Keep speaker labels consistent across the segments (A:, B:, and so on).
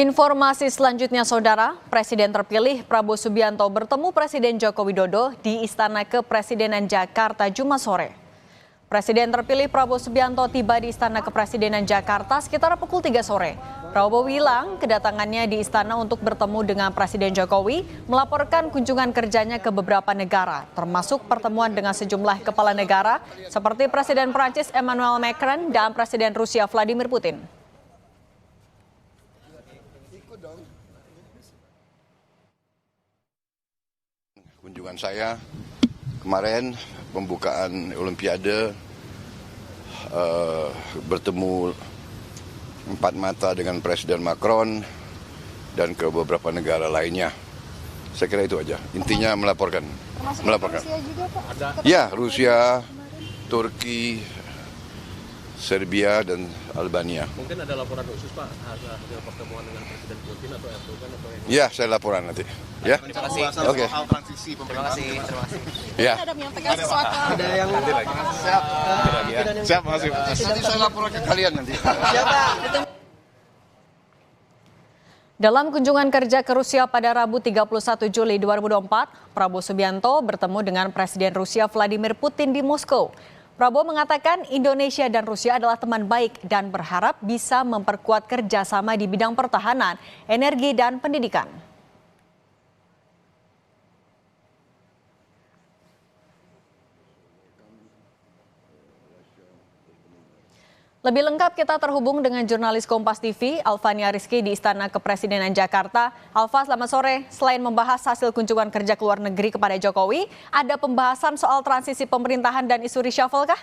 A: Informasi selanjutnya, Saudara, Presiden terpilih Prabowo Subianto bertemu Presiden Joko Widodo di Istana Kepresidenan Jakarta Jumat sore. Presiden terpilih Prabowo Subianto tiba di Istana Kepresidenan Jakarta sekitar pukul 3 sore. Prabowo bilang kedatangannya di istana untuk bertemu dengan Presiden Jokowi, melaporkan kunjungan kerjanya ke beberapa negara, termasuk pertemuan dengan sejumlah kepala negara seperti Presiden Prancis Emmanuel Macron dan Presiden Rusia Vladimir Putin.
B: Kunjungan saya kemarin pembukaan Olimpiade, bertemu empat mata dengan Presiden Macron dan ke beberapa negara lainnya. Saya kira itu aja. Intinya melaporkan.
C: Rusia juga, Pak?
B: Ya, Rusia, Turki, Serbia dan Albania.
D: Mungkin ada laporan khusus, Pak, hasil pertemuan dengan Presiden Putin atau Erdogan atau yang...
B: Ya, saya laporan nanti. Ya.
D: Terima kasih.
B: Oke.
D: Terima kasih.
B: Ya.
C: Ada menyampaikan sesuatu.
D: Ada yang
B: Siap, makasih. Nanti saya laporan ke kalian nanti.
A: Dalam kunjungan kerja ke Rusia pada Rabu 31 Juli 2024, Prabowo Subianto bertemu dengan Presiden Rusia Vladimir Putin di Moskow. Prabowo mengatakan Indonesia dan Rusia adalah teman baik dan berharap bisa memperkuat kerjasama di bidang pertahanan, energi, dan pendidikan. Lebih lengkap kita terhubung dengan jurnalis Kompas TV, Alfania Rizky di Istana Kepresidenan Jakarta. Alfa, selamat sore. Selain membahas hasil kunjungan kerja ke luar negeri kepada Jokowi, ada pembahasan soal transisi pemerintahan dan isu reshuffle kah?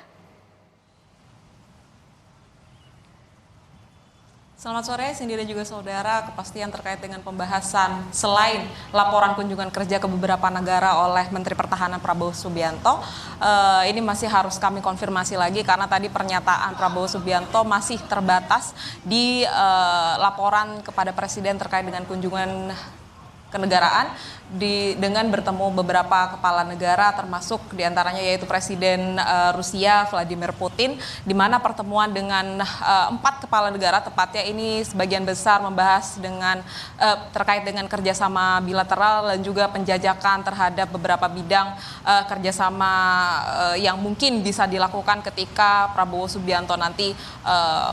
E: Selamat sore, Cindy dan juga saudara. Kepastian terkait dengan pembahasan selain laporan kunjungan kerja ke beberapa negara oleh Menteri Pertahanan Prabowo Subianto, ini masih harus kami konfirmasi lagi karena tadi pernyataan Prabowo Subianto masih terbatas di laporan kepada Presiden terkait dengan kunjungan kenegaraan dengan bertemu beberapa kepala negara termasuk diantaranya yaitu Presiden Rusia Vladimir Putin, di mana pertemuan dengan 4 kepala negara tepatnya ini sebagian besar membahas dengan terkait dengan kerjasama bilateral dan juga penjajakan terhadap beberapa bidang kerjasama yang mungkin bisa dilakukan ketika Prabowo Subianto nanti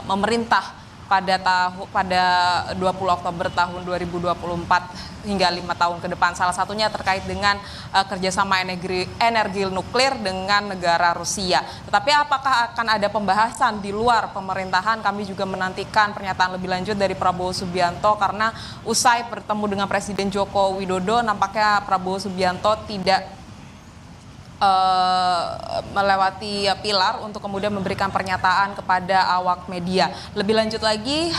E: memerintah pada 20 Oktober tahun 2024 hingga 5 tahun ke depan. Salah satunya terkait dengan kerjasama energi nuklir dengan negara Rusia. Tetapi apakah akan ada pembahasan di luar pemerintahan? Kami juga menantikan pernyataan lebih lanjut dari Prabowo Subianto karena usai bertemu dengan Presiden Joko Widodo, nampaknya Prabowo Subianto tidak melewati pilar untuk kemudian memberikan pernyataan kepada awak media. Lebih lanjut lagi,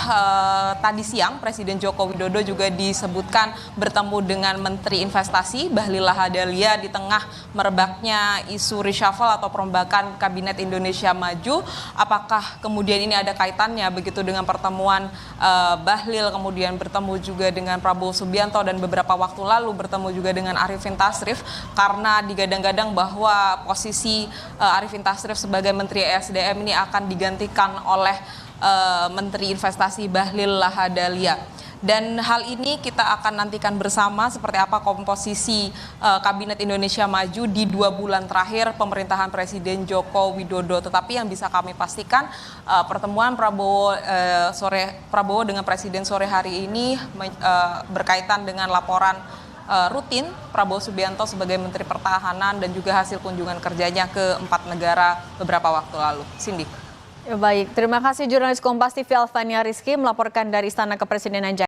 E: tadi siang Presiden Joko Widodo juga disebutkan bertemu dengan Menteri Investasi Bahlil Lahadalia di tengah merebaknya isu reshuffle atau perombakan Kabinet Indonesia Maju. Apakah kemudian ini ada kaitannya begitu dengan pertemuan Bahlil, kemudian bertemu juga dengan Prabowo Subianto dan beberapa waktu lalu bertemu juga dengan Arifin Tasrif, karena digadang-gadang bahwa posisi Arifin Tasrif sebagai Menteri ESDM ini akan digantikan oleh Menteri Investasi Bahlil Lahadalia. Dan hal ini kita akan nantikan bersama seperti apa komposisi Kabinet Indonesia Maju di 2 bulan terakhir pemerintahan Presiden Joko Widodo. Tetapi yang bisa kami pastikan pertemuan Prabowo dengan Presiden sore hari ini berkaitan dengan laporan rutin Prabowo Subianto sebagai Menteri Pertahanan dan juga hasil kunjungan kerjanya ke 4 negara beberapa waktu lalu. Cindy.
A: Ya, baik, terima kasih jurnalis Kompas TV Alfania Rizky melaporkan dari Istana Kepresidenan Jakarta.